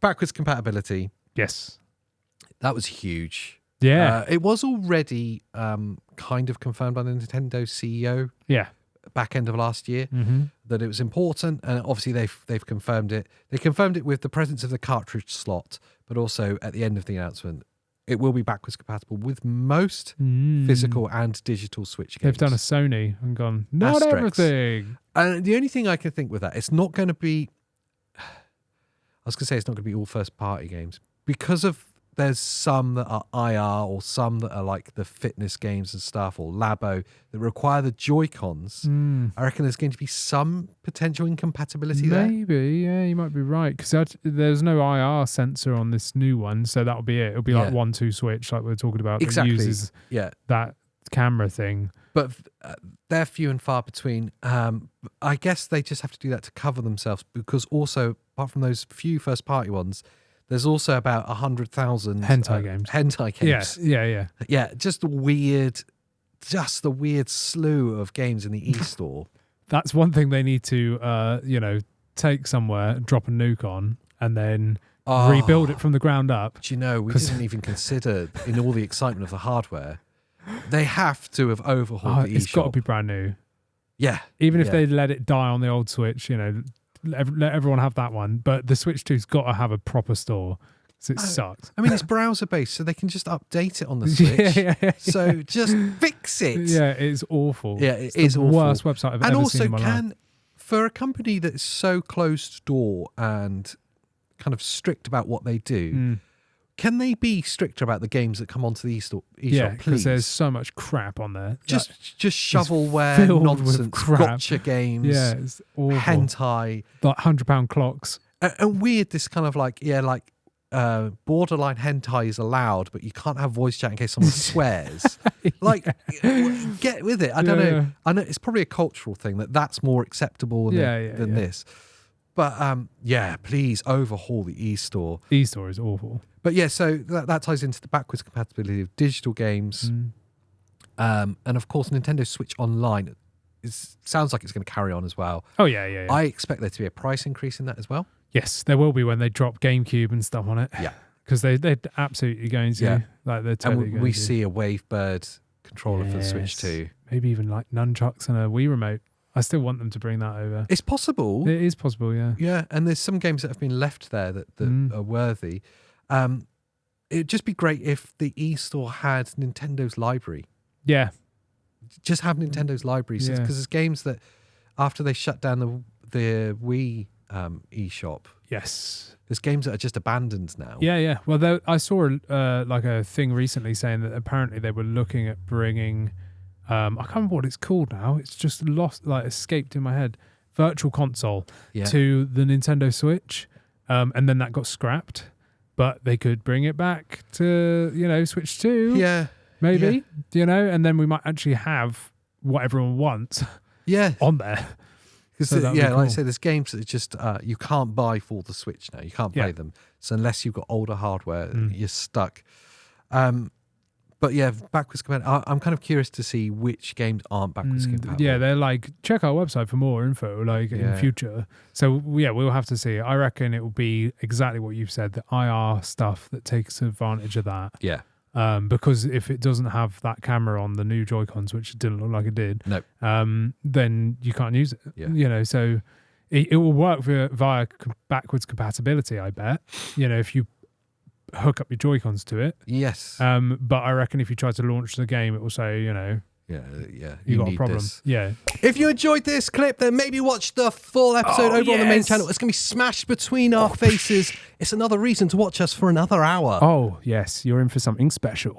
backwards compatibility. Yes. That was huge. Yeah. It was already kind of confirmed by the Nintendo CEO Yeah. back end of last year that it was important, and obviously they've confirmed it. They confirmed it with the presence of the cartridge slot, but also at the end of the announcement, it will be backwards compatible with most physical and digital Switch games. They've done a Sony and gone, not Asterix. everything. And the only thing I can think with that, it's not going to be. I was going to say it's not going to be all first party games because of. There's some that are IR or some that are like the fitness games and stuff or Labo that require the Joy-Cons. I reckon there's going to be some potential incompatibility there. Maybe, yeah, you might be right. Because there's no IR sensor on this new one, so that'll be it. It'll be like 1-2 switch, like we were talking about. Exactly. That uses that camera thing. But they're few and far between. I guess they just have to do that to cover themselves because also, apart from those few first-party ones, there's also about 100,000 hentai games. Hentai games. Yeah. Just the weird slew of games in the e-store. That's one thing they need to, take somewhere, drop a nuke on, and then rebuild it from the ground up. Do you know, we didn't even consider, in all the excitement of the hardware, they have to have overhauled the eShop. It's got to be brand new. Yeah. Even if they let it die on the old Switch, let everyone have that one, but the Switch 2's got to have a proper store, so it sucks. I mean, it's browser based, so they can just update it on the Switch. So just fix it. Yeah, it's awful. Yeah, it's the awful. Worst website I've ever seen in my life. And also, for a company that's so closed door and kind of strict about what they do, can they be stricter about the games that come onto the eShop, yeah, please? Because there's so much crap on there. Just shovelware, nonsense, gotcha games, it's awful. hentai, like £100 clocks. And weird, this kind of borderline hentai is allowed, but you can't have voice chat in case someone swears. Like, get with it. I don't know. I know it's probably a cultural thing that's more acceptable than this. But please overhaul the e-store. E-store is awful. But yeah, so that ties into the backwards compatibility of digital games. And of course, Nintendo Switch Online sounds like it's going to carry on as well. Oh, yeah. I expect there to be a price increase in that as well. Yes, there will be when they drop GameCube and stuff on it. Yeah. Because they're absolutely going to. Yeah. Like they're totally and going we to. see a Wavebird controller for the Switch too. Maybe even like nunchucks and a Wii remote. I still want them to bring that over. It's possible. It is possible, yeah. Yeah, and there's some games that have been left there that are worthy. It'd just be great if the e-store had Nintendo's library. Yeah. Just have Nintendo's library. Because there's games that, after they shut down the Wii eShop, there's games that are just abandoned now. Yeah. Well, I saw a thing recently saying that apparently they were looking at bringing... I can't remember what it's called now. It's just escaped in my head. Virtual Console to the Nintendo Switch. And then that got scrapped. But they could bring it back to, Switch 2. Yeah. Maybe, and then we might actually have what everyone wants on there. Because, cool. like I say, there's games that just you can't buy for the Switch now. You can't play them. So unless you've got older hardware, you're stuck. But yeah, backwards compatible. I'm kind of curious to see which games aren't backwards compatible. Yeah, they're like, check our website for more info, in future. So we'll have to see. I reckon it will be exactly what you've said, the IR stuff that takes advantage of that. Yeah. Because if it doesn't have that camera on the new Joy-Cons, which it didn't look like it did, then you can't use it. Yeah. So it will work via backwards compatibility, I bet. If you hook up your Joy-Cons to it. Yes. But I reckon if you try to launch the game, it will say, you got a problem. This. Yeah. If you enjoyed this clip, then maybe watch the full episode over on the main channel. It's going to be smashed between our faces. It's another reason to watch us for another hour. Oh, yes. You're in for something special.